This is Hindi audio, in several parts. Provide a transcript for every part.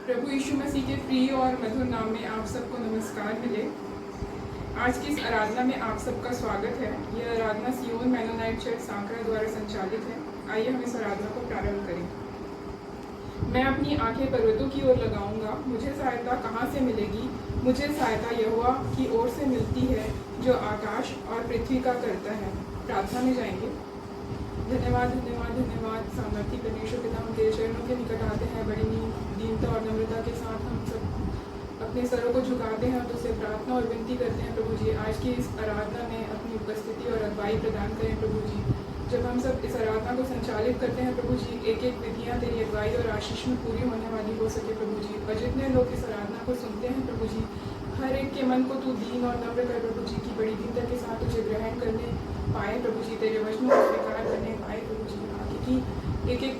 प्रभु यीशु मसीह के प्रिय और मधुर नाम में आप सबको नमस्कार मिले। आज की इस आराधना में आप सबका स्वागत है। यह आराधना सियोन मेनोनाइट चर्च सांकरा द्वारा संचालित है। आइए हम इस आराधना को प्रारंभ करें। मैं अपनी आंखें पर्वतों की ओर लगाऊंगा, मुझे सहायता कहाँ से मिलेगी? मुझे सहायता यहोवा की ओर से मिलती है, जो आकाश और पृथ्वी का करता है। प्रार्थना में जाएंगे। धन्यवाद धन्यवाद धन्यवाद सामर्थी परमेश्वर पिता, हम तेरे चरणों के निकट आते हैं। बड़ी दीनता और नम्रता के साथ हम सब अपने सरों को झुकाते हैं और तुझसे प्रार्थना और विनती करते हैं। प्रभु जी, आज की इस आराधना में अपनी उपस्थिति और अगुवाई प्रदान करें। प्रभु जी, जब हम सब इस आराधना को संचालित करते हैं प्रभु जी, एक एक विधियाँ तेरी अगुवाई और आशीष में पूरी होने वाली हो सके प्रभु जी। और जितने लोग इस आराधना को सुनते हैं प्रभु जी, हर एक के मन को तू दीन और नम्र कर प्रभु जी, की बड़ी दीनता के साथ तुझे ग्रहण करने पाए प्रभु जी, तेरे वचनों को स्वीकार करने पाए प्रभु जी। आगे की एक एक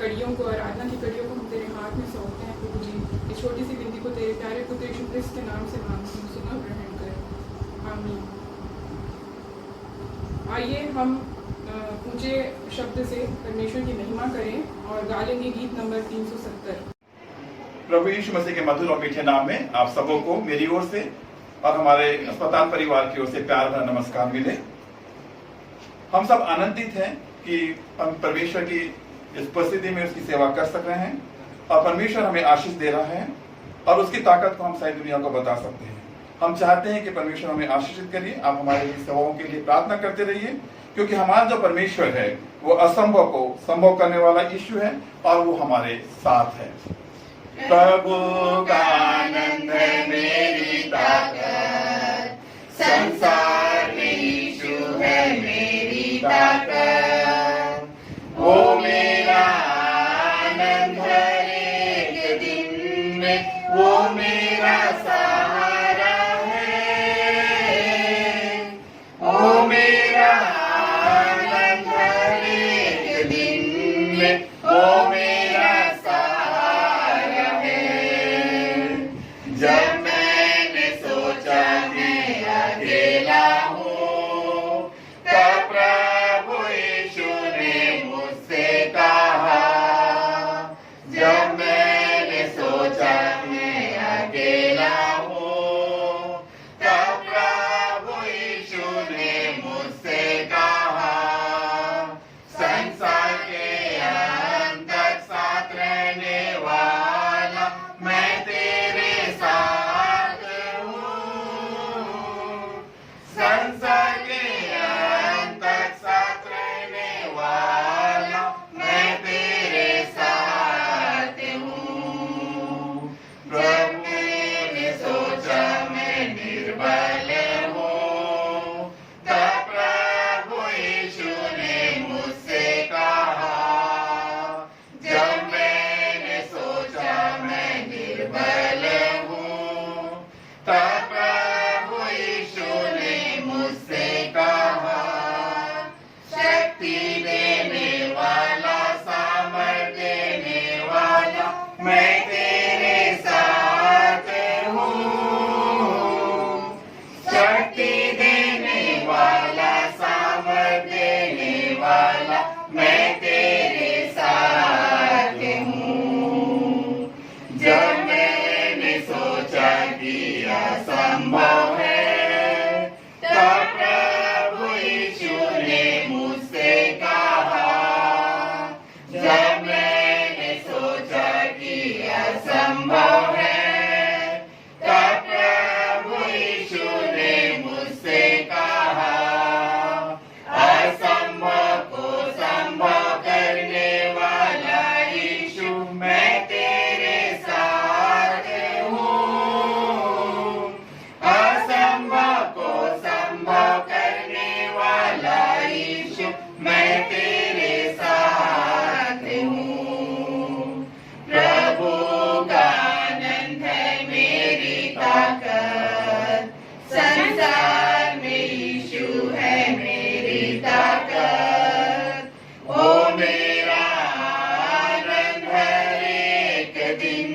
कड़ियों को, आराधना की कड़ियों को हम तेरे हाथ में सौंपते हैं प्रभु जी। इस छोटी सी विनती को तेरे प्यारे पुत्र यीशु क्रिस्त के नाम से मांगते हैं, सुनो ग्रहण कर, आमीन। आइए हम ऊंचे शब्द से परमेश्वर की महिमा करें और गा लेंगे गीत नंबर 370। प्रभु यीशु मसीह के मधुर और मीठे नाम में आप सबों को मेरी ओर से और हमारे अस्पताल परिवार की ओर से प्यार भरा नमस्कार मिले। हम सब आनंदित हैं कि हम परमेश्वर की इस उपस्थिति में उसकी सेवा कर सक रहे हैं और परमेश्वर हमें आशीष दे रहा है और उसकी ताकत को हम सारी दुनिया को बता सकते हैं। हम चाहते हैं कि परमेश्वर हमें आशीषित करिए। आप हमारे लिए सेवाओं के लिए प्रार्थना करते रहिए, क्योंकि हमारा जो परमेश्वर है वो असंभव को संभव करने वाला यीशु है और वो हमारे साथ है। प्रभु का आनंद है मेरी ताकत, संसार में यीशु है मेरी ताकत। वो मेरा आनंद हर एक दिन में, वो मेरा सहारा है। वो मेरा आनंद हर एक दिन में, वो मेरा सहारा है। जब मैंने सोचा मैं अकेला हूँ, तब प्रभु यीशु ने मुझसे कहा। जब मैंने सोचा मैं अकेला हूँ, तब प्रभु यीशु ने मुझसे कहा। संसार के अंत तक साथ रहने वाला मैं तेरे साथ हूँ। संसार के अंत तक साथ रहने वाला मैं तेरे साथ हूँ। जब मैंने सोचा मैं निर्बल हूँ, तब प्रभु यीशु ने मुझसे कहा। जब मैंने सोचा मैं निर्बल हूँ, तब प्रभु यीशु ने मुझसे कहा। शक्ति देने वाला, सामर्थ देने वाला मैं तेरे साथ हूँ। शक्ति देने वाला, सामर्थ देने वाला मैं तेरे साथ हूँ। जब मैंने सोचा कि असंभव है, तब प्रभु यीशु ने मुझसे कहा। जब मैंने सोचा कि असंभव है, तब प्रभु यीशु ने मुझसे कहा। असंभव को संभव करने वाला यीशु मैं तेरे साथ हूँ। असंभव को संभव करने वाला यीशु मैं तेरे साथ हूँ। प्रभु का आनंद है मेरी ताकत, संसार में यीशु है मेरी ताकत। वो मेरा आनंद हर एक दिन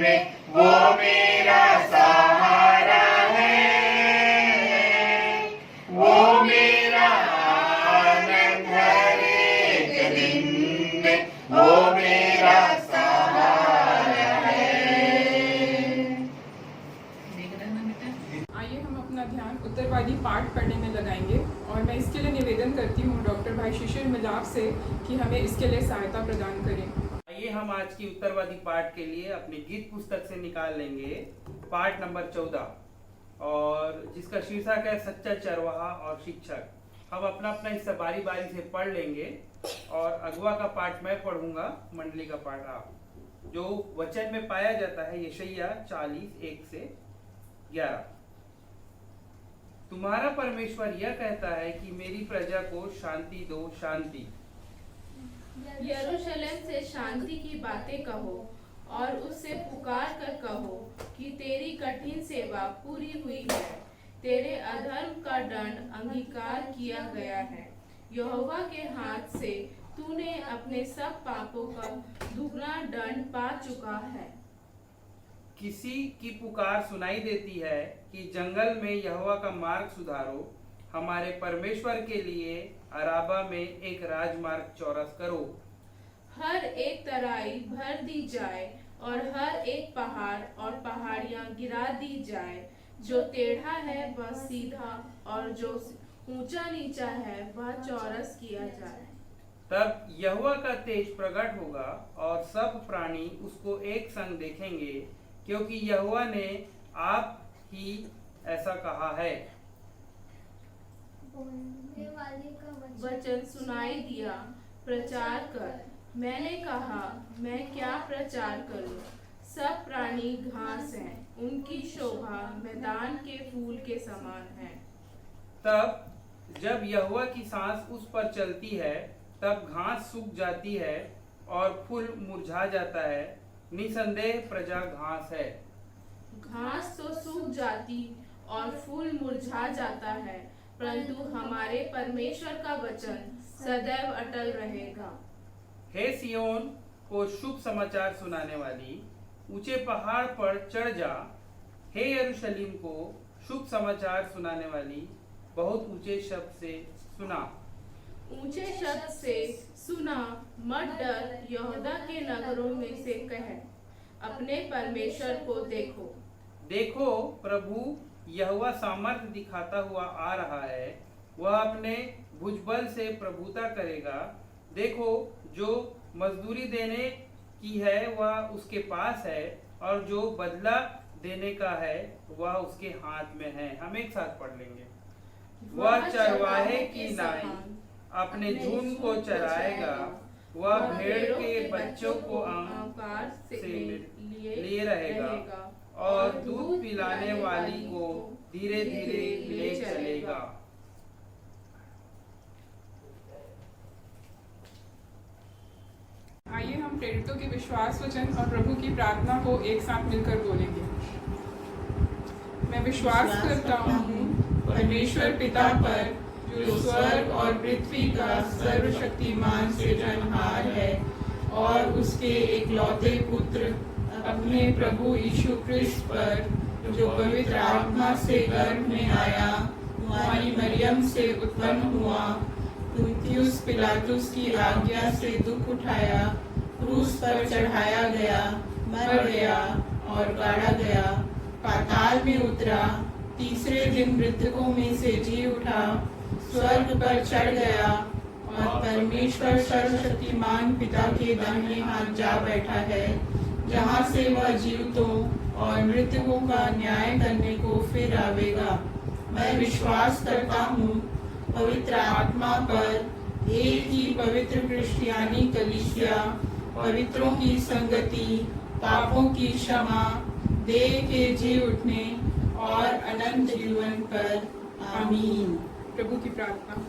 में, वो मेरा सहारा है। वो मेरा आनंद हर एक दिन में, वो मेरा सहारा है। निवेदन करती हूँ डॉक्टर भाई शिशिर मिलाप से कि हमें इसके लिए सहायता प्रदान करें। आइए हम आज की उत्तरवादी पाठ के लिए अपनी गीत पुस्तक से निकाल लेंगे पाठ नंबर 14 और जिसका शीर्षक है सच्चा चरवाहा और शिक्षक। हम अपना अपना हिस्सा बारी बारी से पढ़ लेंगे और अगवा का पाठ मैं पढ़ूंगा, मंडली का पाठ आप। जो वचन में पाया जाता है यशायाह 40:1 से 11। तुम्हारा परमेश्वर यह कहता है कि मेरी प्रजा को शांति दो, शांति। यरूशलेम से शांति की बातें कहो और उससे पुकार कर कहो कि तेरी कठिन सेवा पूरी हुई है, तेरे अधर्म का दंड अंगीकार किया गया है। यहोवा के हाथ से तूने अपने सब पापों का दुगना दंड पा चुका है। किसी की पुकार सुनाई देती है कि जंगल में यहोवा का मार्ग सुधारो, हमारे परमेश्वर के लिए अराबा में एक राजमार्ग चौरस करो। हर एक तराई भर दी जाए और हर एक पहाड़ और पहाड़ियां गिरा दी जाए। जो टेढ़ा है वह सीधा और जो ऊंचा नीचा है वह चौरस किया जाए। तब यहोवा का तेज प्रकट होगा और सब प्राणी उसको एक संग देखेंगे, क्योंकि यहोवा ने आप ही ऐसा कहा है। वचन सुनाई दिया, प्रचार कर। मैंने कहा, मैं क्या प्रचार करूं? सब प्राणी घास हैं, उनकी शोभा मैदान के फूल के समान है। तब जब यहोवा की सांस उस पर चलती है, तब घास सूख जाती है और फूल मुरझा जाता है। निसंदेह प्रजा घास है। घास तो सूख जाती और फूल मुरझा जाता है, परंतु हमारे परमेश्वर का वचन सदैव अटल रहेगा। हे सियोन को शुभ समाचार सुनाने वाली, ऊंचे पहाड़ पर चढ़ जा। हे यरूशलेम को शुभ समाचार सुनाने वाली, बहुत ऊंचे शब्द से सुना। ऊंचे शब्द से सुना, मत डर। यहूदा के नगरों में से कह, अपने परमेश्वर को देखो। देखो, प्रभु यहोवा सामर्थ्य दिखाता हुआ आ रहा है, वह अपने भुजबल से प्रभुता करेगा। देखो, जो मजदूरी देने की है वह उसके पास है और जो बदला देने का है वह उसके हाथ में है। हम एक साथ पढ़ लेंगे। वह चरवाहे की नाई अपने झुंड को चराएगा, वह भेड़ के बच्चों को आकार से लिए रहेगा और दूध पिलाने वाली को धीरे धीरे ले चलेगा। आइए हम प्रेरितों के विश्वास वचन और प्रभु की प्रार्थना को एक साथ मिलकर बोलेंगे। मैं विश्वास करता हूँ परमेश्वर पिता पर, जो स्वर्ग और पृथ्वी का सर्वशक्तिमान सृजनहार है, और उसके एकलौते पुत्र अपने प्रभु यीशु क्रिस्त पर, जो पवित्र आत्मा से गर्भ में आया, कुंवारी मरियम से उत्पन्न हुआ, पुन्तियुस पिलातुस की आज्ञा से दुख उठाया, क्रूस पर चढ़ाया गया, मर गया और गाड़ा गया, पाताल में उतरा, तीसरे दिन मृतकों में से जी उठा, स्वर्ग पर चढ़ गया और परमेश्वर सर्वशक्तिमान पिता के दाहिने हाथ जा बैठा है, जहाँ से वह जीवितों और मृतकों का न्याय करने को फिर आवेगा। मैं विश्वास करता हूँ पवित्र आत्मा पर, एक ही पवित्र क्रिश्चियानी कलीसिया, पवित्रों की संगति, पापों की क्षमा, देह के जी उठने और अनंत जीवन पर। आमीन। प्रभु की प्रार्थना।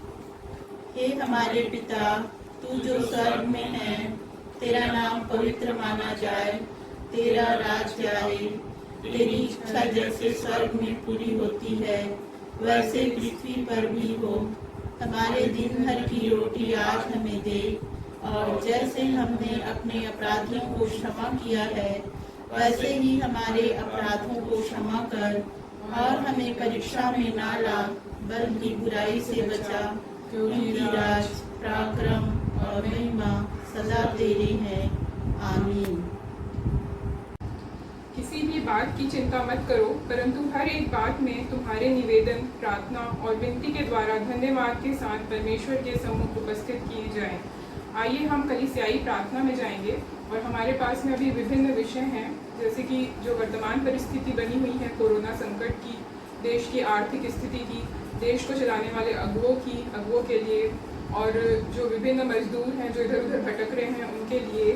हे हमारे पिता, तू जो स्वर्ग में है, तेरा नाम पवित्र माना जाए, तेरा राज्य आए, तेरी इच्छा जैसे स्वर्ग में पूरी होती है वैसे पृथ्वी पर भी हो। हमारे दिन भर की रोटी आज हमें दे, और जैसे हमने अपने अपराधियों को क्षमा किया है वैसे ही हमारे अपराधों को क्षमा कर, और हमें परीक्षा में ना ला, बल्कि बुराई से बचा, क्योंकि राज, पराक्रम और महिमा सदा तेरी है। आमीन। किसी भी बात की चिंता मत करो, परंतु हर एक बात में तुम्हारे निवेदन, प्रार्थना और विनती के द्वारा धन्यवाद के साथ परमेश्वर के सम्मुख उपस्थित किए जाएं। आइए हम कलीसियाई प्रार्थना में जाएंगे और हमारे पास में अभी विभिन्न विषय हैं, जैसे कि जो वर्तमान परिस्थिति बनी हुई है कोरोना संकट की, देश की आर्थिक स्थिति की, देश को चलाने वाले अगुओं के लिए, और जो विभिन्न मजदूर हैं जो इधर उधर भटक रहे हैं उनके लिए,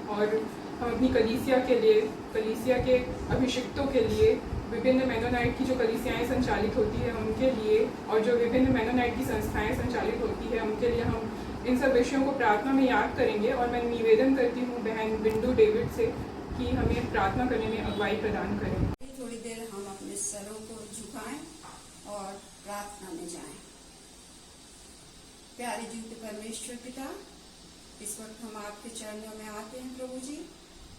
और हम अपनी कलीसिया के लिए, कलीसिया के अभिषिक्तों के लिए, विभिन्न मेनोनाइट की जो कलीसियाएं संचालित होती है उनके लिए, और जो विभिन्न मेनोनाइट की संस्थाएं संचालित होती है उनके लिए हम इन सब विषयों को प्रार्थना में याद करेंगे। और मैं निवेदन करती हूँ बहन बिंदु डेविड से कि हमें प्रार्थना करने में अगुवाई प्रदान करें। थोड़ी देर हम अपने सरों को झुकाएं और प्रार्थना में जाएं। प्यारे जीवित परमेश्वर पिता, इस वक्त हम आपके चरणों में आते हैं प्रभु जी,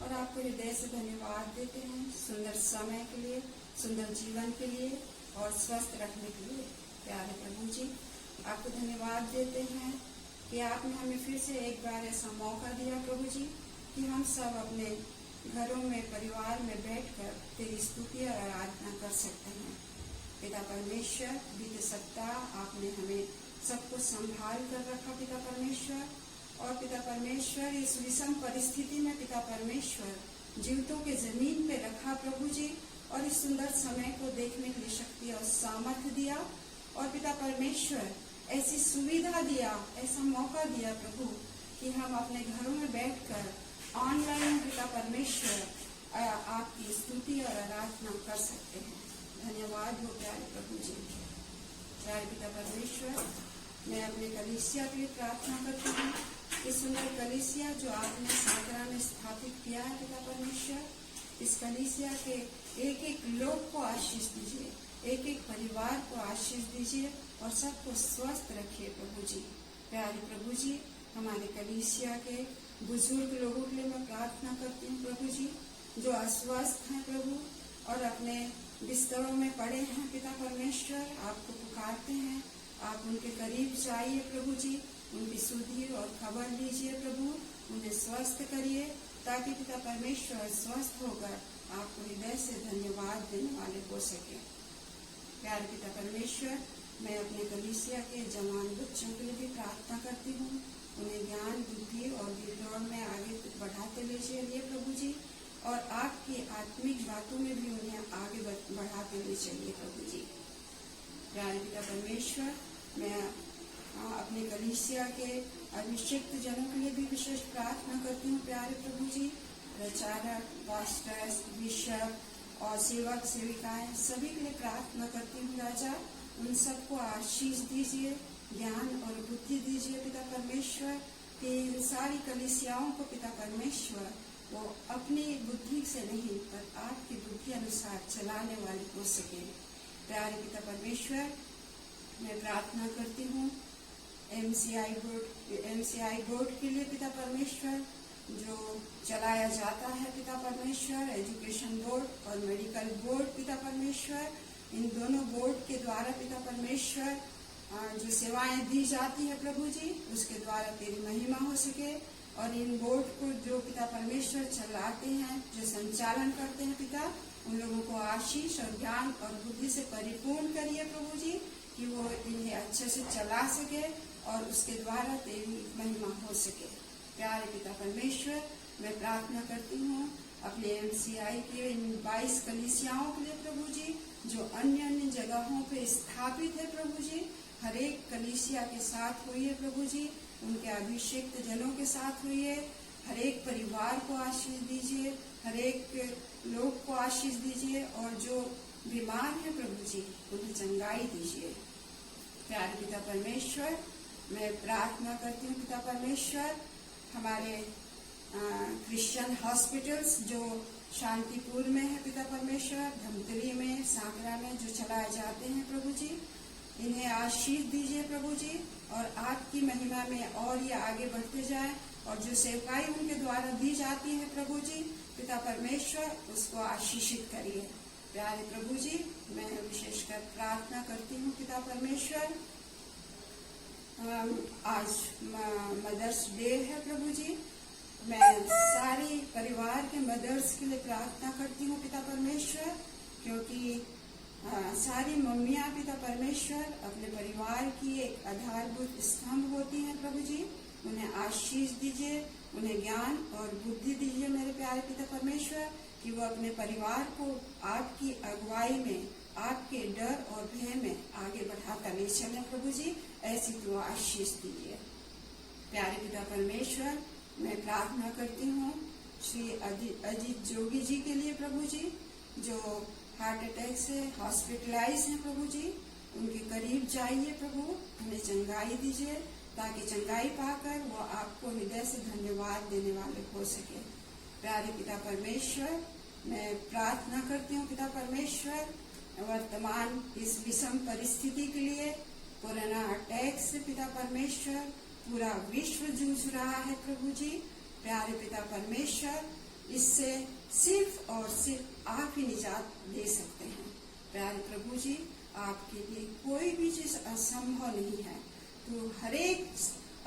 और आपको हृदय से धन्यवाद देते हैं सुंदर समय के लिए, सुंदर जीवन के लिए और स्वस्थ रखने के लिए। प्यारे प्रभु जी, आपको धन्यवाद देते हैं कि आपने हमें फिर से एक बार ऐसा मौका दिया प्रभु जी कि हम सब अपने घरों में, परिवार में बैठकर तेरी स्तुति और आराधना कर सकते हैं। पिता परमेश्वर, बीते सप्ताह आपने हमें सबको संभाल कर रखा पिता परमेश्वर, और पिता परमेश्वर इस विषम परिस्थिति में पिता परमेश्वर जीवितों के जमीन पे रखा प्रभु जी, और इस सुंदर समय को देखने के लिए शक्ति और सामर्थ्य दिया, और पिता परमेश्वर ऐसी सुविधा दिया, ऐसा मौका दिया प्रभु कि हम अपने घरों में बैठकर ऑनलाइन पिता परमेश्वर आपकी स्तुति और आराधना कर सकते हैं। धन्यवाद हो प्यारे प्रभु जी। प्यारे पिता परमेश्वर, मैं अपने कलीसिया के लिए प्रार्थना करती हूँ। इस सुंदर कलीसिया जो आपने सांकरा में स्थापित किया है पिता परमेश्वर, इस कलीसिया के एक एक लोग को आशीष दीजिए, एक एक परिवार को आशीष दीजिए और सबको स्वस्थ रखिए प्रभु जी। प्यारे प्रभु जी, हमारे कलीसिया के बुजुर्ग लोगों के लिए मैं प्रार्थना करती हूँ प्रभु जी, जो अस्वस्थ हैं प्रभु और अपने बिस्तरों में पड़े हैं पिता परमेश्वर, आपको पुकारते हैं। आप उनके करीब जाइए प्रभु जी, उनकी सुधि और खबर लीजिए प्रभु, उन्हें स्वस्थ करिए, ताकि पिता परमेश्वर स्वस्थ होकर आपको हृदय से धन्यवाद देने वाले हो सके। प्यारे पिता परमेश्वर, मैं अपने कलीसिया के जवान बच्चों के लिए भी प्रार्थना करती हूँ। उन्हें ज्ञान, बुद्धि और विज्ञान में आगे बढ़ाते ले चलिए प्रभु जी, और आपकी आत्मिक बातों में भी उन्हें आगे बढ़ाते ले चलिए प्रभु जी। प्यारे पिता परमेश्वर, मैं अपने कलीसिया के अभिषिक्त जनों के लिए भी विशेष प्रार्थना करती हूँ प्यारे प्रभु जी। प्रचारक, पास्टर्स, बिशप और सेवक सेविकाएं सभी के लिए प्रार्थना करती हूँ राजा। उन सबको आशीष दीजिए, ज्ञान और बुद्धि दीजिए पिता परमेश्वर, कि इन सारी कलीसियाओं को पिता परमेश्वर वो अपनी बुद्धि से नहीं पर आपकी बुद्धि अनुसार चलाने वाली हो सके। प्यारे पिता परमेश्वर, मैं प्रार्थना करती हूँ MCI बोर्ड के लिए पिता परमेश्वर, जो चलाया जाता है पिता परमेश्वर, एजुकेशन बोर्ड और मेडिकल बोर्ड पिता परमेश्वर, इन दोनों बोर्ड के द्वारा पिता परमेश्वर जो सेवाएं दी जाती है प्रभु जी, उसके द्वारा तेरी महिमा हो सके। और इन बोर्ड को जो पिता परमेश्वर चलाते हैं, जो संचालन करते हैं पिता, उन लोगों को आशीष और ज्ञान और बुद्धि से परिपूर्ण करिए प्रभु जी, कि वो इन्हें अच्छे से चला सके और उसके द्वारा तेरी महिमा हो सके। प्यारे पिता परमेश्वर, मैं प्रार्थना करती हूँ अपने MCI के इन 22 कलीसियाओं के लिए प्रभु जी, जो अन्य अन्य जगहों पे स्थापित है प्रभु जी। हर एक कलीसिया के साथ हुई प्रभु जी, उनके अभिषिक्त जनों के साथ हुई, हर एक परिवार को आशीष दीजिए, हर एक लोग को आशीष दीजिए, और जो बीमार है प्रभु जी उन्हें चंगाई दीजिए। प्यारे पिता परमेश्वर, मैं प्रार्थना करती हूँ पिता परमेश्वर, हमारे क्रिश्चियन हॉस्पिटल्स जो शांतिपुर में है पिता परमेश्वर, धमतरी में, सांकरा में जो चलाए जाते हैं प्रभु जी, इन्हें आशीष दीजिए प्रभु जी, और आपकी महिमा में और ये आगे बढ़ते जाए, और जो सेवकाई उनके द्वारा दी जाती है प्रभु जी पिता परमेश्वर, उसको आशीषित करिए। प्यारे प्रभु जी, मैं विशेषकर प्रार्थना करती हूँ पिता परमेश्वर, आज मदर्स डे है प्रभु जी, मैं सारी परिवार के मदर्स के लिए प्रार्थना करती हूँ पिता परमेश्वर, क्योंकि सारी मम्मियाँ पिता परमेश्वर अपने परिवार की एक आधारभूत स्तंभ होती हैं प्रभु जी। उन्हें आशीष दीजिए, उन्हें ज्ञान और बुद्धि दीजिए मेरे प्यारे पिता परमेश्वर, कि वो अपने परिवार को आपकी अगुवाई में, आपके डर और भय में आगे बढ़ाकर ले चलें प्रभु जी। ऐसी तो आशीष दीजिए प्यारे पिता परमेश्वर। मैं प्रार्थना करती हूँ श्री अजीत जोगी जी के लिए प्रभु जी, जो हार्ट अटैक से हॉस्पिटलाइज हैं प्रभु जी। उनके करीब जाइए प्रभु, उन्हें चंगाई दीजिए, ताकि चंगाई पाकर वो आपको हृदय से धन्यवाद देने वाले हो सके। प्यारे पिता परमेश्वर, मैं प्रार्थना करती हूँ पिता परमेश्वर, वर्तमान इस विषम परिस्थिति के लिए, कोरोना अटैक से पिता परमेश्वर पूरा विश्व जूझ रहा है प्रभु जी। प्यारे पिता परमेश्वर, इससे सिर्फ और सिर्फ आप ही निजात दे सकते हैं। प्यारे प्रभु जी, आपके लिए कोई भी चीज असंभव नहीं है। तो हर एक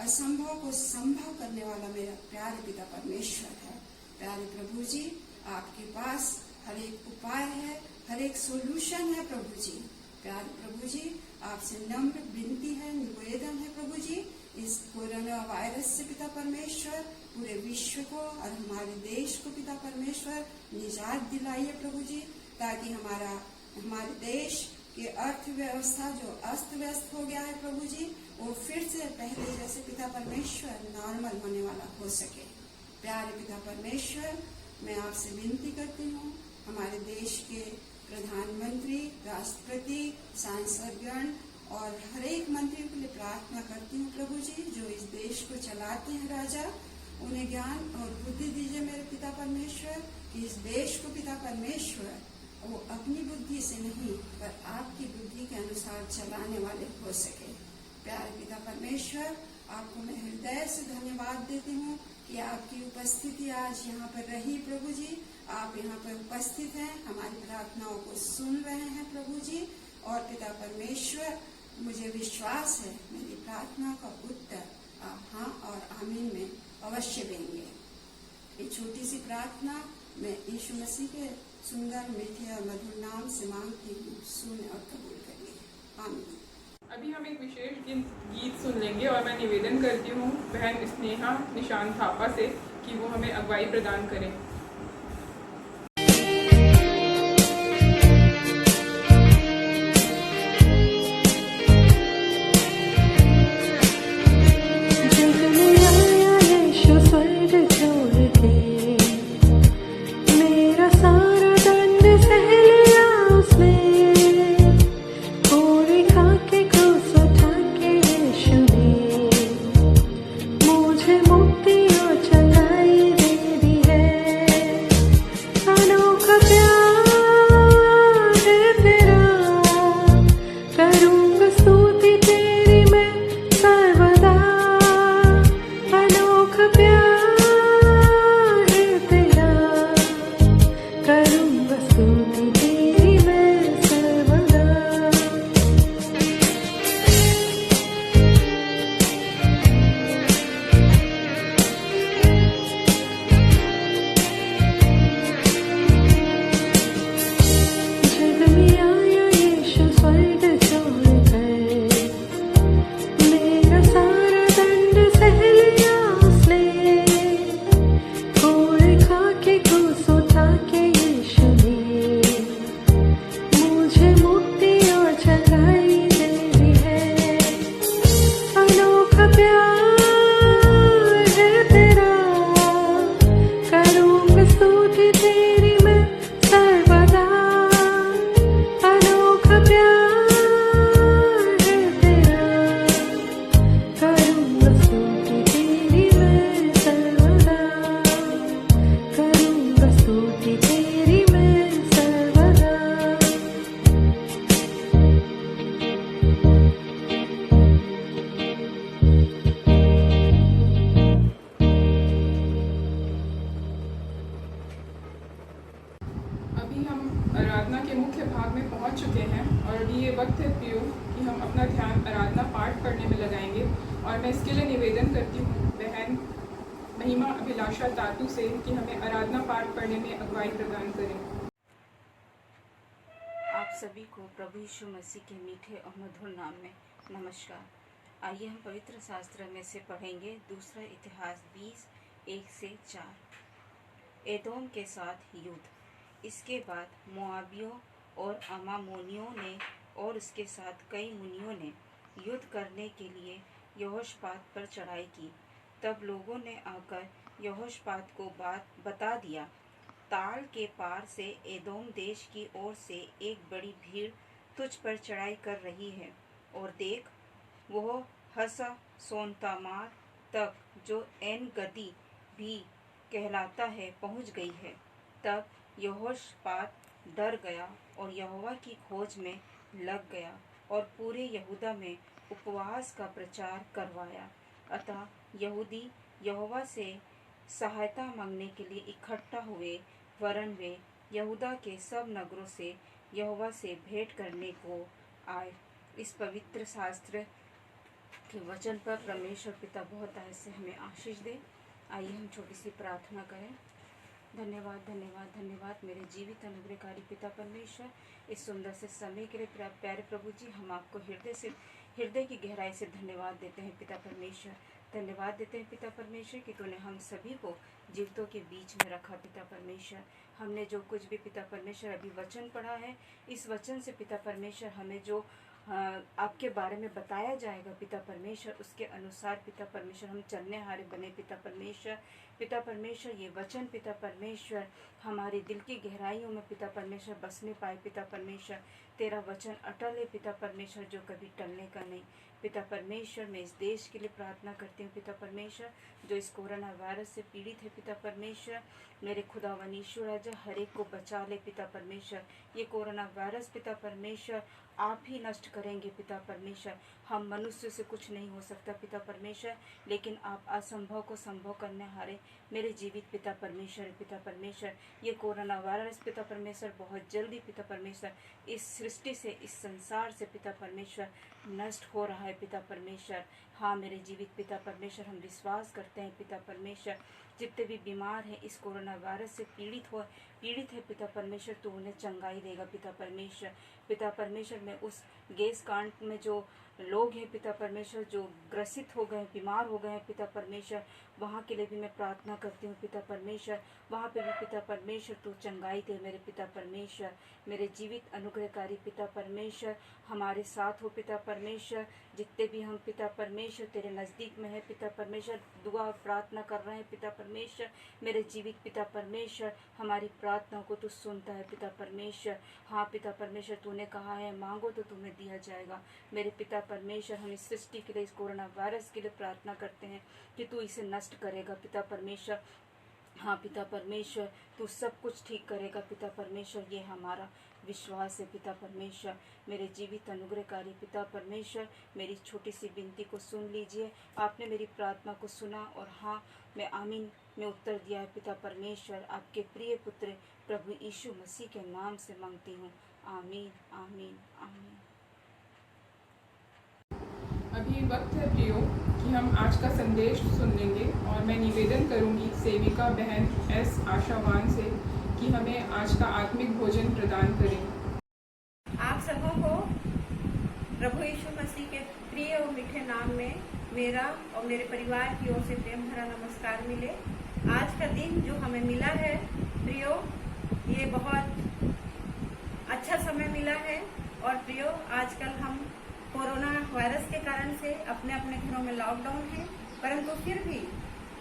असंभव को संभव करने वाला मेरा प्यारे पिता परमेश्वर है। प्यारे प्रभु जी, आपके पास हर एक उपाय है, हर एक सोल्यूशन है प्रभु जी। प्यारे प्रभु जी, आपसे नम्र विनती है, निवेदन है प्रभु जी, इस कोरोना वायरस से पिता परमेश्वर पूरे विश्व को और हमारे देश को पिता परमेश्वर निजात दिलाइए प्रभु जी, ताकि हमारे देश की अर्थव्यवस्था जो अस्त व्यस्त हो गया है प्रभु जी, वो फिर से पहले जैसे पिता परमेश्वर नॉर्मल होने वाला हो सके। प्यारे पिता परमेश्वर, मैं आपसे विनती करती हूँ, हमारे देश के प्रधानमंत्री, राष्ट्रपति, सांसदगण और हर एक मंत्री के लिए प्रार्थना करती हूँ प्रभु जी, जो इस देश को चलाते हैं राजा। उन्हें ज्ञान और बुद्धि दीजिए मेरे पिता परमेश्वर, कि इस देश को पिता परमेश्वर वो अपनी बुद्धि से नहीं पर आपकी बुद्धि के अनुसार चलाने वाले हो सके। प्यारे पिता परमेश्वर, आपको मैं हृदय से धन्यवाद देती हूँ कि आपकी उपस्थिति आज यहाँ पर रही प्रभु जी। आप यहाँ पर उपस्थित हैं, हमारी प्रार्थनाओं को सुन रहे हैं प्रभु जी। और पिता परमेश्वर, मुझे विश्वास है मेरी प्रार्थना का उत्तर आप हाँ और आमीन में अवश्य देंगे। ये छोटी सी प्रार्थना मैं यीशु मसीह के सुंदर, मीठे और मधुर नाम से मांगती हूँ, सुन और कबूल करिए, आमीन। अभी हम एक विशेष गीत सुन लेंगे और मैं निवेदन करती हूँ बहन स्नेहा निशान थापा से कि वो हमें अगुवाई प्रदान करें। महिमा अभिलाषा तातू से कि हमें आराधना पाठ पढ़ने में अगुवाई प्रदान करें। आप सभी को प्रभु यीशु मसीह के मीठे और मधुर नाम में नमस्कार। आइए हम पवित्र शास्त्र में से पढ़ेंगे दूसरा इतिहास 20:1-4। एदोम के साथ युद्ध। इसके बाद मोआबियों और अमामोनियों ने और उसके साथ कई मुनियों ने युद्ध करने के लिए यहोशापात पर चढ़ाई की। तब लोगों ने आकर यहोशापात को बात बता दिया, ताल के पार से एदोम देश की ओर से एक बड़ी भीड़ तुझ पर चढ़ाई कर रही है, और देख वह हसा सोनतामार तक, जो एन गदी भी कहलाता है, पहुंच गई है। तब यहोशापात डर गया और यहोवा की खोज में लग गया और पूरे यहूदा में उपवास का प्रचार करवाया। अतः यहूदी यहोवा से सहायता मांगने के लिए इकट्ठा हुए, वरन वे यहूदा के सब नगरों से यहोवा से भेंट करने को आए। इस पवित्र शास्त्र के वचन पर परमेश्वर पिता बहुत ऐसे हमें आशीष दे। आइए हम छोटी सी प्रार्थना करें। धन्यवाद धन्यवाद धन्यवाद मेरे जीवित अनुग्रहकारी पिता परमेश्वर, इस सुंदर से समय के लिए प्यारे प्रभु जी, हम आपको हृदय की गहराई से धन्यवाद देते हैं पिता परमेश्वर। धन्यवाद देते हैं पिता परमेश्वर कि तूने हम सभी को जीवितों के बीच में रखा पिता परमेश्वर। हमने जो कुछ भी पिता परमेश्वर अभी वचन पढ़ा है, इस वचन से पिता परमेश्वर हमें जो आपके बारे में बताया जाएगा पिता परमेश्वर, उसके अनुसार पिता परमेश्वर हम चलने हारे बने पिता परमेश्वर। पिता परमेश्वर ये वचन पिता परमेश्वर हमारे दिल की गहराइयों में पिता परमेश्वर बसने पाए पिता परमेश्वर। तेरा वचन अटल है पिता परमेश्वर, जो कभी टलने का नहीं पिता परमेश्वर। मैं इस देश के लिए प्रार्थना करती हूँ पिता परमेश्वर, जो इस कोरोना वायरस से पीड़ित है पिता परमेश्वर। मेरे खुदावन यीशु राजा हर एक को बचा ले पिता परमेश्वर। ये कोरोना वायरस पिता परमेश्वर आप ही नष्ट करेंगे पिता परमेश्वर। हम मनुष्य से कुछ नहीं हो सकता पिता परमेश्वर, लेकिन आप असंभव को संभव करने हारे मेरे जीवित पिता परमेश्वर। पिता परमेश्वर ये कोरोना वायरस पिता परमेश्वर बहुत जल्दी पिता परमेश्वर इस सृष्टि से, इस संसार से पिता परमेश्वर नष्ट हो रहा है पिता परमेश्वर। हाँ मेरे जीवित पिता परमेश्वर, हम विश्वास करते हैं पिता परमेश्वर, जितने भी बीमार हैं इस कोरोना वायरस से पीड़ित है पिता परमेश्वर, तो उन्हें चंगाई देगा पिता परमेश्वर। पिता परमेश्वर में उस गैस कांड में जो लोग हैं पिता परमेश्वर, जो ग्रसित हो गए, बीमार हो गए हैं पिता परमेश्वर, वहाँ के लिए भी मैं प्रार्थना करती हूँ पिता परमेश्वर। वहाँ पे भी पिता परमेश्वर तू चंगाई दे मेरे पिता परमेश्वर। मेरे जीवित अनुग्रहकारी पिता परमेश्वर हमारे साथ हो पिता परमेश्वर। जितने भी हम पिता परमेश्वर तेरे नज़दीक में है पिता परमेश्वर, दुआ प्रार्थना कर रहे हैं पिता परमेश्वर, मेरे जीवित पिता परमेश्वर हमारी प्रार्थनाओं को तू सुनता है पिता परमेश्वर। हाँ पिता परमेश्वर तूने कहा है मांगो तो तुम्हें दिया जाएगा। मेरे पिता परमेश्वर हम इस सृष्टि के लिए, इस कोरोना वायरस के लिए प्रार्थना करते हैं कि तू इसे नष्ट करेगा पिता परमेश्वर। हाँ पिता परमेश्वर तू सब कुछ ठीक करेगा पिता परमेश्वर, ये हमारा विश्वास है पिता परमेश्वर। मेरे जीवित अनुग्रहकारी पिता परमेश्वर मेरी छोटी सी विनती को सुन लीजिए। आपने मेरी प्रार्थना को सुना और हाँ मैं आमीन में उत्तर दिया है पिता परमेश्वर। आपके प्रिय पुत्र प्रभु यीशु मसीह के नाम से मांगती हूँ, आमीन आमीन आमीन। अभी वक्त है प्रियो कि हम आज का संदेश सुन लेंगे और मैं निवेदन करूंगी सेविका बहन एस आशावान से कि हमें आज का आत्मिक भोजन प्रदान करें। आप सबों को प्रभु यीशु मसीह के प्रिय और मीठे नाम में मेरा और मेरे परिवार की ओर से प्रेम भरा नमस्कार मिले। आज का दिन जो हमें मिला है प्रियो, ये बहुत अच्छा समय मिला है। और प्रियो आजकल हम कोरोना वायरस के कारण से अपने अपने घरों में लॉकडाउन है, परंतु फिर भी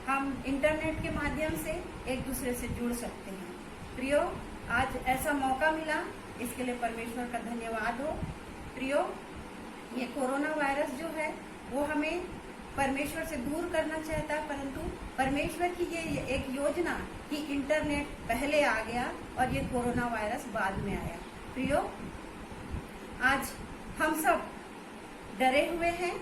हम इंटरनेट के माध्यम से एक दूसरे से जुड़ सकते हैं। प्रियो आज ऐसा मौका मिला, इसके लिए परमेश्वर का धन्यवाद हो। प्रियो ये कोरोना वायरस जो है वो हमें परमेश्वर से दूर करना चाहता है, परंतु परमेश्वर की ये एक योजना कि इंटरनेट पहले आ गया और ये कोरोना वायरस बाद में आया। प्रियो आज हम सब डरे हुए हैं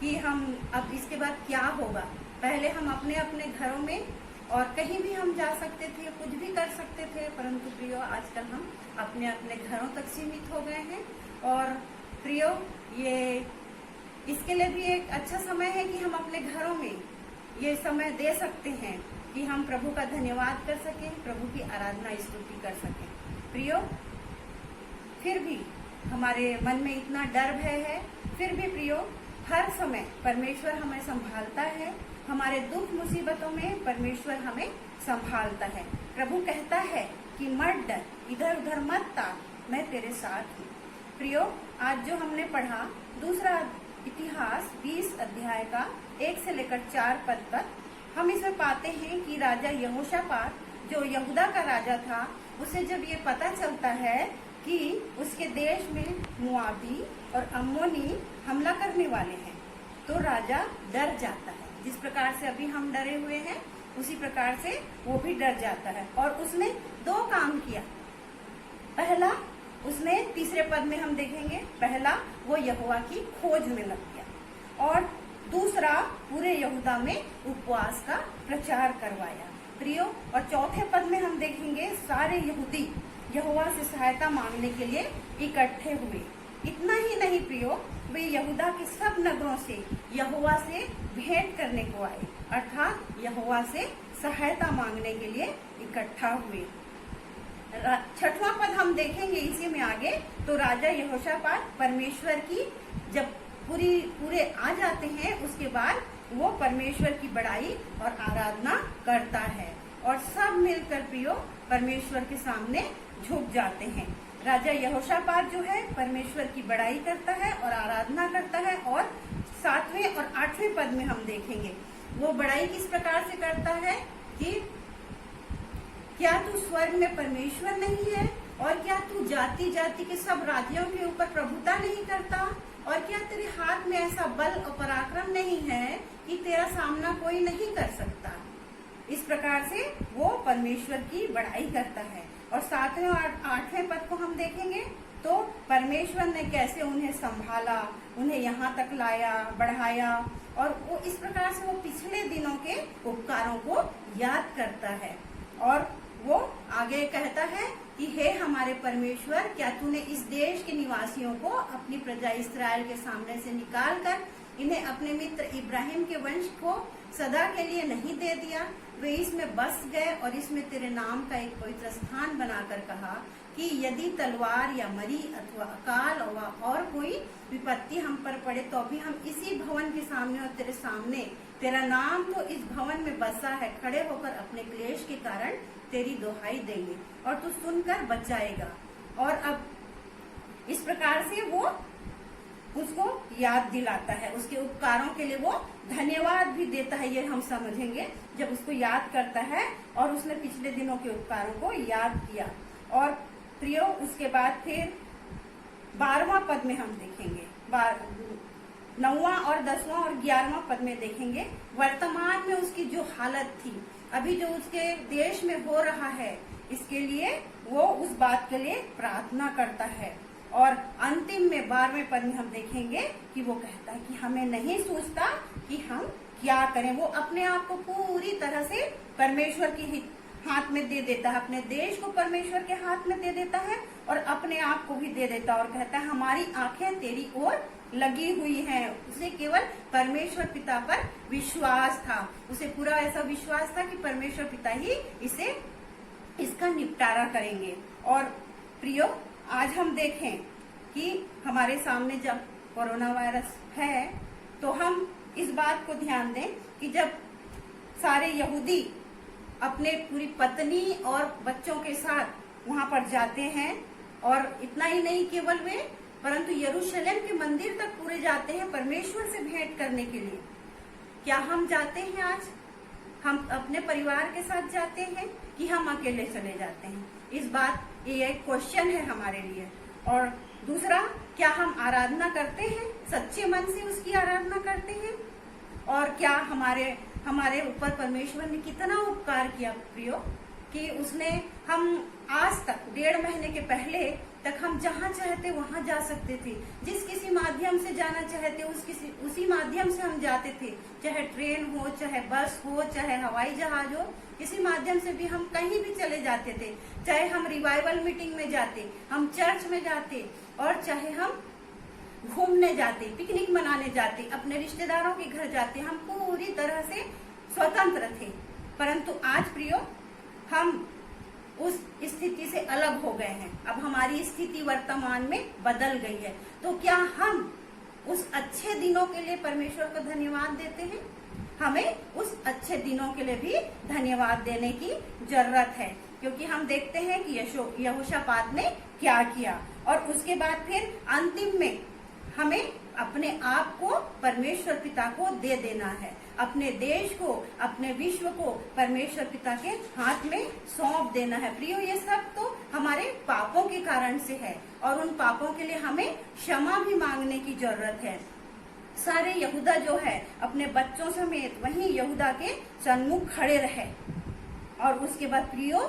कि हम अब इसके बाद क्या होगा। पहले हम अपने अपने घरों में और कहीं भी हम जा सकते थे, कुछ भी कर सकते थे, परंतु प्रियो आजकल हम अपने अपने घरों तक सीमित हो गए हैं। और प्रियो ये इसके लिए भी एक अच्छा समय है कि हम अपने घरों में ये समय दे सकते हैं कि हम प्रभु का धन्यवाद कर सकें, प्रभु की आराधना स्तुति कर सकें। प्रियो, फिर भी हमारे मन में इतना डर भय है, फिर भी प्रियो हर समय परमेश्वर हमें संभालता है। हमारे दुख मुसीबतों में परमेश्वर हमें संभालता है। प्रभु कहता है कि मत डर, इधर उधर मत ताक, मैं तेरे साथ हूँ। प्रियो, आज जो हमने पढ़ा दूसरा इतिहास 20 अध्याय का 1 से लेकर 4 पद तक, हम इसमें पाते हैं कि राजा यहोशापात जो यहूदा का राजा था, उसे जब ये पता चलता है कि उसके देश में मुआबी और अम्मोनी हमला करने वाले हैं, तो राजा डर जाता है। जिस प्रकार से अभी हम डरे हुए हैं, उसी प्रकार से वो भी डर जाता है। और उसने 2 काम किया। पहला, उसने तीसरे पद में हम देखेंगे, पहला वो यहोवा की खोज में लग गया, और दूसरा पूरे यहूदा में उपवास का प्रचार करवाया। प्रियो, और चौथे पद में हम देखेंगे सारे यहूदी यहोवा से सहायता मांगने के लिए इकट्ठे हुए। इतना ही नहीं प्रियो, वे यहूदा के सब नगरों से यहोवा से भेंट करने को आए, अर्थात यहोवा से सहायता मांगने के लिए इकट्ठा हुए। 6वां पद हम देखेंगे इसी में आगे। तो राजा यहोशापात परमेश्वर की जब पूरे आ जाते हैं, उसके बाद वो परमेश्वर की बड़ाई और आराधना करता है, और सब मिलकर प्रियो परमेश्वर के सामने झुक जाते हैं। राजा यहोशापात जो है परमेश्वर की बड़ाई करता है और आराधना करता है। और 7वें और 8वें पद में हम देखेंगे वो बड़ाई किस प्रकार से करता है कि क्या तू स्वर्ग में परमेश्वर नहीं है, और क्या तू जाति जाति के सब राज्यों के ऊपर प्रभुता नहीं करता, और क्या तेरे हाथ में ऐसा बल और पराक्रम नहीं है कि तेरा सामना कोई नहीं कर सकता। इस प्रकार से वो परमेश्वर की बड़ाई करता है। और 7वें और 8वें पद को हम देखेंगे तो परमेश्वर ने कैसे उन्हें संभाला, उन्हें यहाँ तक लाया, बढ़ाया, और वो इस प्रकार से वो पिछले दिनों के उपकारों को याद करता है। और वो आगे कहता है कि हे हमारे परमेश्वर, क्या तूने इस देश के निवासियों को अपनी प्रजा इस्राएल के सामने से निकाल कर इन्हें अपने मित्र इब्राहिम के वंश को सदा के लिए नहीं दे दिया। वे इसमें बस गए और इसमें तेरे नाम का एक पवित्र स्थान बनाकर कहा कि यदि तलवार या मरी अथवा अकाल और कोई विपत्ति हम पर पड़े तो भी हम इसी भवन के सामने और तेरे सामने, तेरा नाम तो इस भवन में बसा है, खड़े होकर अपने क्लेश के कारण तेरी दोहाई देंगे और तू सुनकर बच जाएगा। और अब इस प्रकार से वो उसको याद दिलाता है, उसके उपकारों के लिए वो धन्यवाद भी देता है। ये हम समझेंगे जब उसको याद करता है और उसने पिछले दिनों के उपकारों को याद किया। और प्रियो, उसके बाद फिर 12वां पद में हम देखेंगे, 9वां और 10वां और 11वां पद में देखेंगे वर्तमान में उसकी जो हालत थी, अभी जो उसके देश में हो रहा है, इसके लिए वो उस बात के लिए प्रार्थना करता है। और अंतिम में 12वें पद में हम देखेंगे कि वो कहता है कि हमें नहीं सोचता कि हम क्या करें। वो अपने आप को पूरी तरह से परमेश्वर की हाथ में दे देता है, अपने देश को परमेश्वर के हाथ में दे देता है और अपने आप को भी दे देता है। और कहता है हमारी आंखें तेरी ओर लगी हुई हैं। उसे केवल परमेश्वर पिता पर विश्वास था, उसे पूरा ऐसा विश्वास था कि परमेश्वर पिता ही इसका निपटारा करेंगे। और प्रियो, आज हम देखें कि हमारे सामने जब कोरोना वायरस है तो हम इस बात को ध्यान दें कि जब सारे यहूदी अपने पूरी पत्नी और बच्चों के साथ वहां पर जाते हैं, और इतना ही नहीं केवल वे, परंतु यरूशलेम के मंदिर तक पूरे जाते हैं परमेश्वर से भेंट करने के लिए। क्या हम जाते हैं आज? हम अपने परिवार के साथ जाते हैं कि हम अकेले चले जाते हैं? इस बात ये एक क्वेश्चन है हमारे लिए। और दूसरा, क्या हम आराधना करते हैं, सच्चे मन से उसकी आराधना करते हैं? और क्या हमारे ऊपर परमेश्वर ने कितना उपकार किया प्रियो, कि उसने हम आज तक 1.5 महीने के पहले तक हम जहाँ चाहते वहां जा सकते थे, जिस किसी माध्यम से जाना चाहते उसी माध्यम से हम जाते थे, चाहे ट्रेन हो, चाहे बस हो, चाहे हवाई जहाज हो, किसी माध्यम से भी हम कहीं भी चले जाते थे। चाहे हम रिवाइवल मीटिंग में जाते, हम चर्च में जाते, और चाहे हम घूमने जाते, पिकनिक मनाने जाते, अपने रिश्तेदारों के घर जाते, हम पूरी तरह से स्वतंत्र थे, परंतु आज प्रियो हम उस स्थिति से अलग हो गए हैं। अब हमारी स्थिति वर्तमान में बदल गई है। तो क्या हम उस अच्छे दिनों के लिए परमेश्वर को धन्यवाद देते हैं? हमें उस अच्छे दिनों के लिए भी धन्यवाद देने की जरूरत है, क्योंकि हम देखते हैं कि यहोशापात ने क्या किया। और उसके बाद फिर अंतिम में हमें अपने आप को परमेश्वर पिता को दे देना है, अपने देश को, अपने विश्व को परमेश्वर पिता के हाथ में सौंप देना है। प्रियो, ये सब तो हमारे पापों के कारण से है और उन पापों के लिए हमें क्षमा भी मांगने की जरूरत है। सारे यहूदा जो है अपने बच्चों समेत वहीं यहूदा के सन्मुख खड़े रहे और उसके बाद प्रियो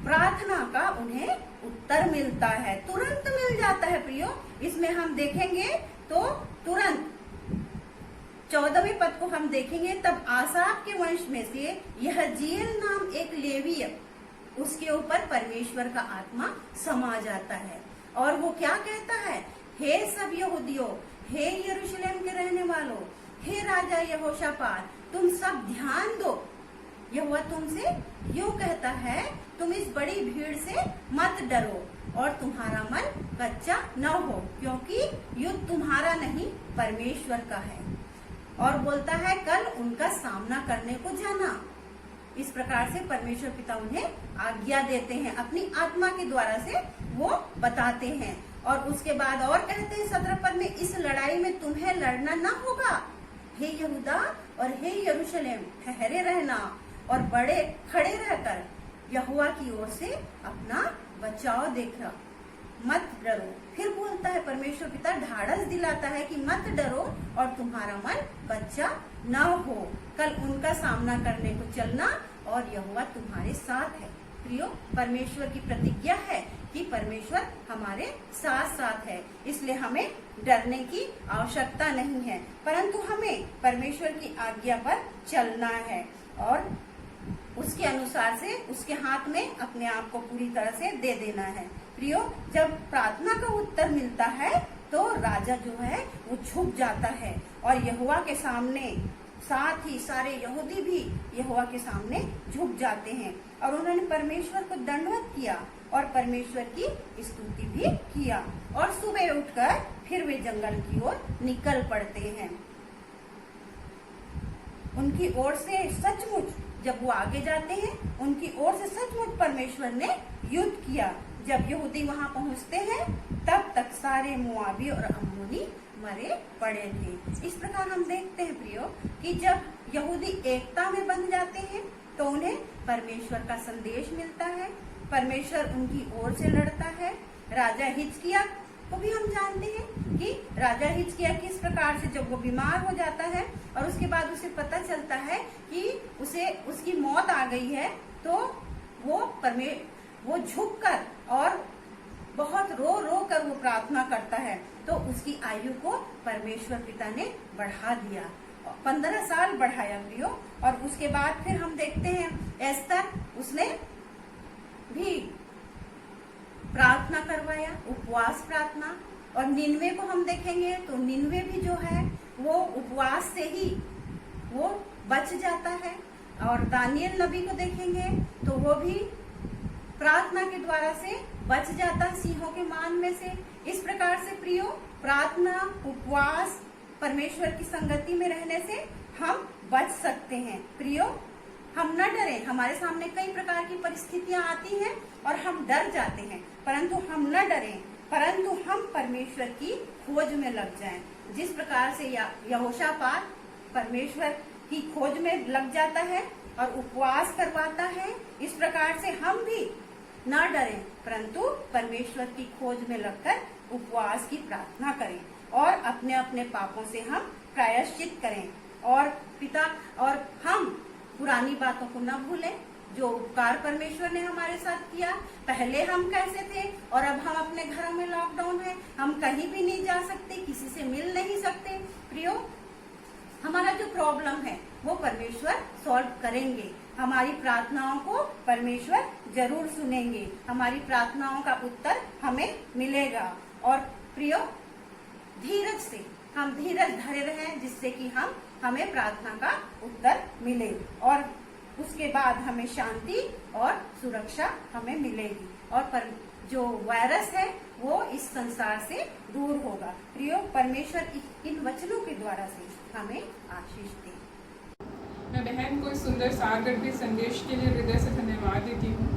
प्रार्थना का उन्हें उत्तर मिलता है, तुरंत मिल जाता है। प्रियो, इसमें हम देखेंगे तो तुरंत 14वें पद को हम देखेंगे, तब आसाफ के वंश में से यहजीएल नाम एक लेवीय, उसके ऊपर परमेश्वर का आत्मा समा जाता है और वो क्या कहता है, हे सब यहूदियों, हे यरूशलेम के रहने वालों, हे राजा यहोशापात, तुम सब ध्यान दो। यहोवा तुमसे यूं कहता है, तुम इस बड़ी भीड़ से मत डरो और तुम्हारा मन कच्चा न हो, क्योंकि युद्ध तुम्हारा नहीं परमेश्वर का है। और बोलता है कल उनका सामना करने को जाना। इस प्रकार से परमेश्वर पिता उन्हें आज्ञा देते हैं, अपनी आत्मा के द्वारा से वो बताते हैं। और उसके बाद और कहते हैं 17 पद में, इस लड़ाई में तुम्हें लड़ना न होगा, हे यहूदा और हे यरूशलेम, ठहरे रहना और बड़े खड़े रहकर यहोवा की ओर से अपना बचाव देखना, मत डरो। फिर बोलता है परमेश्वर पिता ढाढ़स दिलाता है कि मत डरो और तुम्हारा मन कच्चा न हो, कल उनका सामना करने को चलना और यहोवा तुम्हारे साथ है। प्रियो, परमेश्वर की प्रतिज्ञा है कि परमेश्वर हमारे साथ साथ है, इसलिए हमें डरने की आवश्यकता नहीं है, परंतु हमें परमेश्वर की आज्ञा पर चलना है और उसके अनुसार से उसके हाथ में अपने आप को पूरी तरह से दे देना है। प्रियो, जब प्रार्थना का उत्तर मिलता है तो राजा जो है वो झुक जाता है और यहोवा के सामने, साथ ही सारे यहूदी भी यहोवा के सामने झुक जाते हैं और उन्होंने परमेश्वर को दंडवत किया और परमेश्वर की स्तुति भी किया और सुबह उठकर फिर वे जंगल की ओर निकल पड़ते हैं। उनकी ओर से सचमुच जब वो आगे जाते हैं, उनकी ओर से सचमुच परमेश्वर ने युद्ध किया। जब यहूदी वहां पहुंचते हैं तब तक सारे मोआबी और अम्मोनी मरे पड़े थे। इस प्रकार हम देखते हैं प्रियो कि जब यहूदी एकता में बंध जाते हैं तो उन्हें परमेश्वर का संदेश मिलता है, परमेश्वर उनकी ओर से लड़ता है। राजा हिजकिय्याह को भी हम जानते हैं कि राजा हिजकिय्याह किस प्रकार से जब वो बीमार हो जाता है और उसके बाद उसे पता चलता है कि उसे उसकी मौत आ गई है, तो वो झुककर और बहुत रो रो कर वो प्रार्थना करता है, तो उसकी आयु को परमेश्वर पिता ने बढ़ा दिया, 15 साल बढ़ाया प्रियो। और उसके बाद फिर हम देखते हैं एस्तर, उसने भी प्रार्थना करवाया, उपवास प्रार्थना। और निन्वे को हम देखेंगे तो निन्वे भी जो है वो उपवास से ही वो बच जाता है। और दानियल नबी को देखेंगे तो वो भी प्रार्थना के द्वारा से बच जाता सिंहों के मान में से। इस प्रकार से प्रियो, प्रार्थना, उपवास, परमेश्वर की संगति में रहने से हम बच सकते हैं। प्रियो, हम न डरें। हमारे सामने कई प्रकार की परिस्थितियां आती हैं और हम डर जाते हैं, परंतु हम न डरें, परंतु हम परमेश्वर की खोज में लग जाएं। जिस प्रकार से यहोशापात परमेश्वर की खोज में लग जाता है और उपवास करवाता है, इस प्रकार से हम भी न डरें, परंतु परमेश्वर की खोज में लगकर उपवास की प्रार्थना करें और अपने अपने पापों से हम प्रायश्चित करें और पिता और हम पुरानी बातों को न भूलें, जो उपकार परमेश्वर ने हमारे साथ किया। पहले हम कैसे थे और अब हम अपने घरों में लॉकडाउन है, हम कहीं भी नहीं जा सकते, किसी से मिल नहीं सकते। प्रियो, हमारा जो प्रॉब्लम है वो परमेश्वर सॉल्व करेंगे। हमारी प्रार्थनाओं को परमेश्वर जरूर सुनेंगे, हमारी प्रार्थनाओं का उत्तर हमें मिलेगा। और प्रियो, धीरज से हम धीरज धरे रहें, जिससे कि हम हमें प्रार्थना का उत्तर मिले और उसके बाद हमें शांति और सुरक्षा हमें मिलेगी और जो वायरस है वो इस संसार से दूर होगा। प्रियो, परमेश्वर इन वचनों के द्वारा से हमें आशीष दे। मैं बहन को इस सुंदर सारगर्भित संदेश के लिए हृदय से धन्यवाद देती हूँ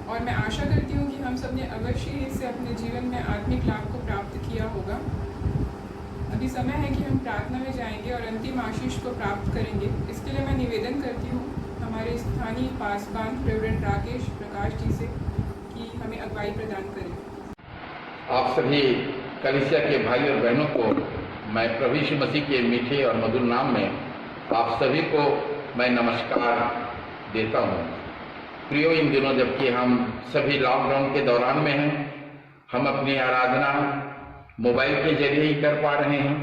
और मैं आशा करती हूँ कि हम सब ने अवश्य ही इससे अपने जीवन में आत्मिक लाभ को प्राप्त किया होगा। अभी समय है कि हम प्रार्थना में जाएंगे और अंतिम आशीष को प्राप्त करेंगे। इसके लिए मैं निवेदन करती हूँ हमारे स्थानीय पासवान रेवरेंड राकेश प्रकाश जी से कि हमें अगुवाई प्रदान करें। आप सभी कलीसिया के भाई और बहनों को मैं प्रभु यीशु मसीह के मीठे और मधुर नाम में आप सभी को मैं नमस्कार देता हूँ। प्रियो, इन दिनों जबकि हम सभी लॉकडाउन के दौरान में हैं, हम अपनी आराधना मोबाइल के जरिए ही कर पा रहे हैं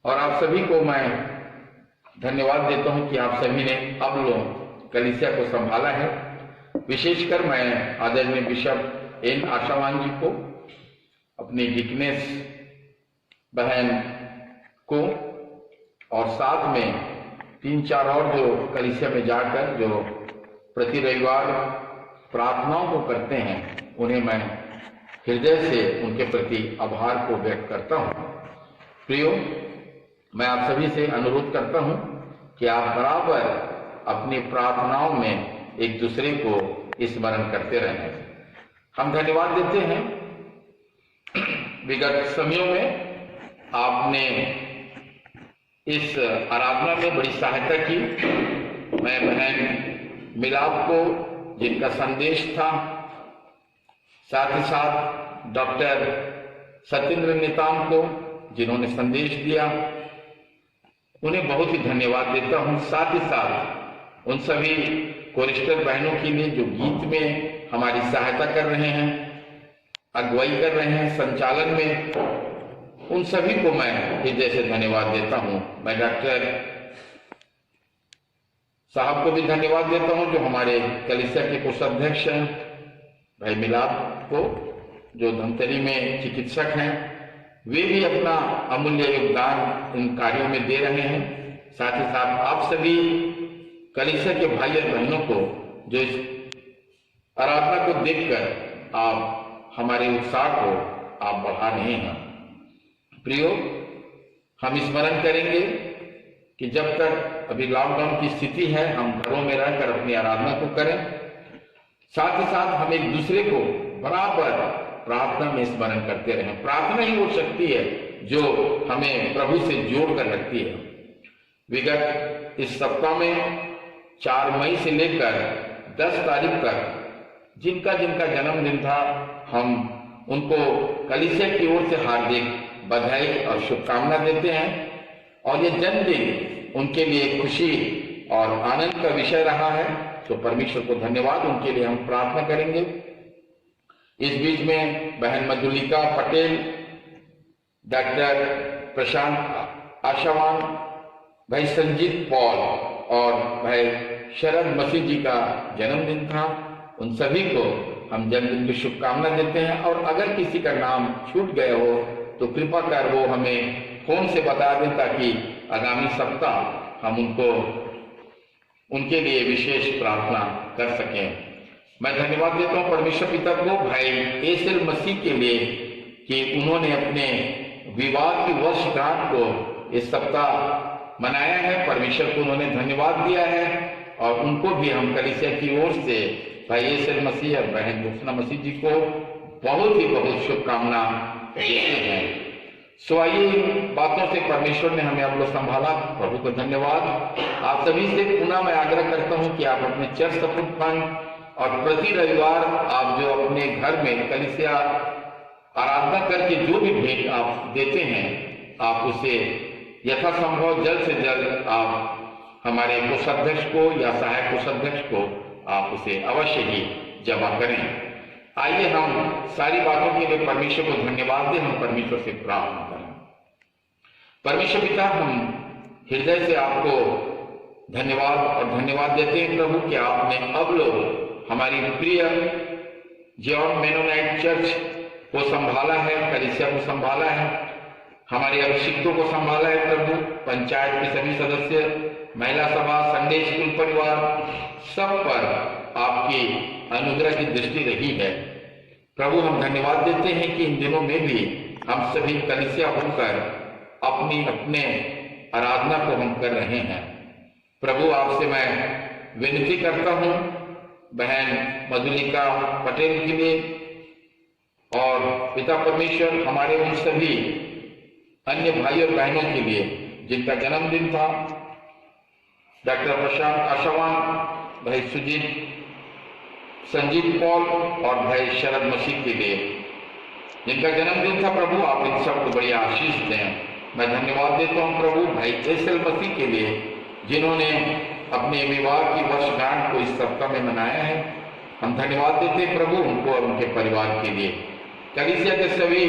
और आप सभी को मैं धन्यवाद देता हूं कि आप सभी ने अब लोग कलीसिया को संभाला है। विशेषकर मैं आदरणीय बिशप एन आशावान जी को, अपनी डिकनेस बहन को और साथ में 3-4 और जो कलीसिया में जाकर जो प्रति रविवार प्रार्थनाओं को करते हैं, उन्हें मैं हृदय से उनके प्रति आभार को व्यक्त करता हूं। प्रियो, मैं आप सभी से अनुरोध करता हूं कि आप बराबर अपनी प्रार्थनाओं में एक दूसरे को स्मरण करते रहें। हम धन्यवाद देते हैं, विगत समयों में आपने इस आराधना में बड़ी सहायता की। मैं बहन मिलाप को, जिनका संदेश था, साथ ही साथ डॉक्टर सत्येंद्र नेताम को, जिन्होंने संदेश दिया, उन्हें बहुत ही धन्यवाद देता हूं। साथ ही साथ उन सभी कोरिस्टर बहनों के लिए जो गीत में हमारी सहायता कर रहे हैं, अगुवाई कर रहे हैं संचालन में, उन सभी को मैं हृदय से धन्यवाद देता हूं। मैं डॉक्टर साहब को भी धन्यवाद देता हूं, जो हमारे कलीसिया के कोषाध्यक्ष हैं, भाई मिलाप को, जो धमतरी में चिकित्सक हैं, वे भी अपना अमूल्य योगदान इन कार्यों में दे रहे हैं। साथ ही साथ आप सभी कलीसिया के भाई और बहनों को, जो इस आराधना को देखकर आप हमारे उत्साह को आप बढ़ा रहे हैं। प्रियो, हम स्मरण करेंगे कि जब तक अभी लॉकडाउन की स्थिति है, हम घरों में रहकर अपनी आराधना को करें। साथ ही साथ हम एक दूसरे को बराबर प्रार्थना में स्मरण करते रहें। प्रार्थना ही वो शक्ति है जो हमें प्रभु से जोड़ कर रखती है। विगत इस सप्ताह में 4 मई से लेकर 10 तारीख तक जिनका जिनका जन्मदिन था, हम उनको कलीसिया की ओर से हार्दिक बधाई और शुभकामना देते हैं और ये जन्मदिन उनके लिए खुशी और आनंद का विषय रहा है। तो परमेश्वर को धन्यवाद, उनके लिए हम प्रार्थना करेंगे। इस बीच में बहन मधुलिका पटेल, डॉक्टर प्रशांत आशावान, भाई संजीत पॉल और भाई शरद मसीह जी का जन्मदिन था। उन सभी को हम जन्मदिन की शुभकामना देते हैं और अगर किसी का नाम छूट गया हो तो कृपा कर वो हमें फोन से बता दें, ताकि आगामी सप्ताह हम उनके लिए विशेष प्रार्थना कर सकें। मैं धन्यवाद देता हूं परमेश्वर पिता को, भाई एसएल मसीह के लिए कि उन्होंने अपने विवाह की वर्षगांठ को इस सप्ताह मनाया है। परमेश्वर को उन्होंने धन्यवाद दिया है और उनको भी हम कलीसिया की ओर से भाई एसएल मसीह और बहन ज्योत्सना मसीह जी को बहुत शुभकामना देते हैं। सो आइए, बातों से परमेश्वर ने हमें अब लोग संभाला, प्रभु को धन्यवाद। आप सभी से पुनः मैं आग्रह करता हूं कि आप अपने चर्च सपोर्ट फंड और प्रति रविवार आप जो अपने घर में कलीसिया आराधना करके जो भी भेंट आप देते हैं, आप उसे यथासंभव जल्द से जल्द आप हमारे कोषाध्यक्ष को या सहायक कोषाध्यक्ष को आप उसे अवश्य ही जमा करें। आइए हम सारी बातों के लिए परमेश्वर को धन्यवाद दें, हम परमेश्वर से प्रार्थना करें। परमेश्वर पिता, हम हृदय से आपको धन्यवाद और धन्यवाद देते हैं प्रभु कि आपने अब लोग हमारी प्रिय जियोन मेनोनाइट चर्च को संभाला है, कलीसिया को संभाला है। हमारे अभिषिक्तों को संभाला है प्रभु, पंचायत के सभी सदस्य, महिला सभा, संडे स्कूल परिवार, सब पर आपकी अनुग्रह की दृष्टि रही है। प्रभु हम धन्यवाद देते हैं कि इन दिनों में भी हम सभी कलीसिया होकर अपने आराधना को हम कर रहे हैं। प्रभु आपसे मैं विनती करता हूँ बहन मधुलिका पटेल के लिए और पिता परमेश्वर हमारे उन सभी अन्य भाई और बहनों के लिए जिनका जन्मदिन था, डॉक्टर प्रशांत आशावान, भाई सुजीत, संजीत पॉल और भाई शरद मसीह के लिए जिनका जन्मदिन था। प्रभु आप इन सबको बड़ी आशीष दें। मैं धन्यवाद देता हूँ प्रभु भाई एसएल मसीह के लिए जिन्होंने अपने विवाह की वर्षगांठ को इस सप्ताह में मनाया है। हम धन्यवाद देते हैं प्रभु उनको और उनके परिवार के लिए। कलीसिया के सभी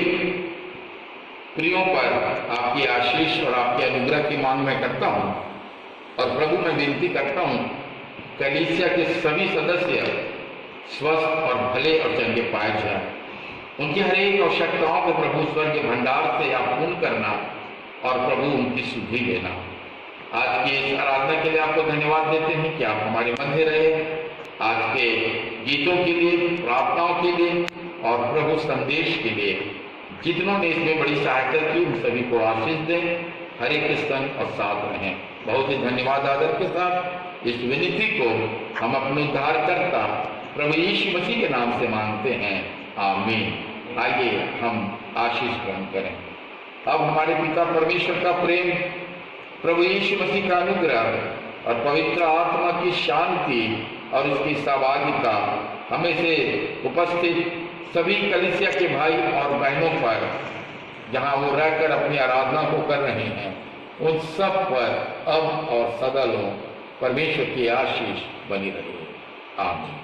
प्रियों पर आपकी आशीष और आपके अनुग्रह की मांग मैं करता हूँ और प्रभु मैं विनती करता हूँ कलीसिया के सभी सदस्य स्वस्थ और भले और चंगे पाए जाए। उनकी हर एक आवश्यकताओं को प्रभु स्वर्ग के भंडार से आप पूर्ण करना और प्रभु उनकी सुधि लेना। आज की इस आराधना के लिए आपको धन्यवाद देते हैं कि आप हमारे मध्य रहे। आज के गीतों के लिए, प्रार्थनाओं के लिए और प्रभु संदेश के लिए जितनों ने इसमें बड़ी सहायता की उन सभी को आशीष दें, हर एक संग और साथ रहें। बहुत ही धन्यवाद आदर के साथ इस विनती को हम अपने उद्धारकर्ता प्रभु यीशु मसीह के नाम से मांगते हैं, आमीन। आइए हम आशीष ग्रहण करें। अब हमारे पिता परमेश्वर का प्रेम, प्रभु यीशु मसीह का अनुग्रह और पवित्र आत्मा की शांति और उसकी सहभागिता हमें से उपस्थित सभी कलीसिया के भाई और बहनों पर जहां वो रहकर अपनी आराधना को कर रहे हैं उन सब पर अब और सदा परमेश्वर की आशीष बनी रहे। आमीन।